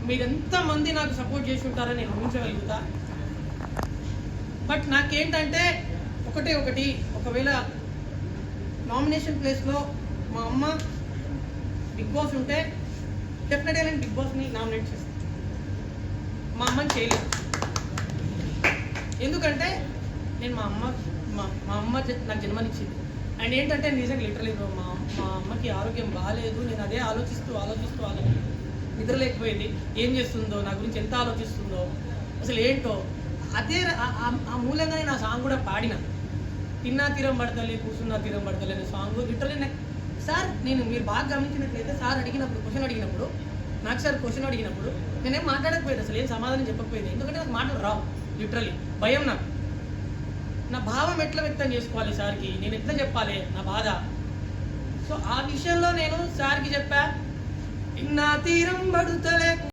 మీరెంతమంది నాకు సపోర్ట్ చేసి ఉంటారని నేను ఊహించగలుగుతా. బట్ నాకేంటంటే ఒకటి ఒకవేళ నామినేషన్ ప్లేస్లో మా అమ్మ బిగ్ బాస్ ఉంటే డెఫినెట్గా నేను బిగ్ బాస్ని నామినేట్ చేస్తాను. మా అమ్మని చేయలేదు. ఎందుకంటే నేను మా అమ్మ నాకు జన్మనిచ్చింది. అండ్ ఏంటంటే నిజంగా లిటరలీ మా అమ్మకి ఆరోగ్యం బాగాలేదు. నేను అదే ఆలోచిస్తూ నిద్రలేకపోయేది. ఏం చేస్తుందో, నా గురించి ఎంత ఆలోచిస్తుందో, అసలు ఏంటో అదే ఆ మూలంగానే నా సాంగ్ కూడా పాడిన. తిన్నా తీరం పడతలే, కూర్చున్నా తీరం పడతలే అనే సాంగ్ లిటరలీ నాకు సార్ మీరు బాగా గమనించినట్లయితే సార్ క్వశ్చన్ అడిగినప్పుడు నేనేం మాట్లాడకపోయేది, అసలు ఏం సమాధానం చెప్పకపోయేది. ఎందుకంటే నాకు మాటలు రావు. లిటరలీ భయం. నా భావం ఎట్లా వ్యక్తం చేసుకోవాలి సార్కి, నేను ఎట్లా చెప్పాలి నా బాధ. సో ఆ విషయంలో నేను సార్కి చెప్పా, తిన్నా తీరం పడుతలే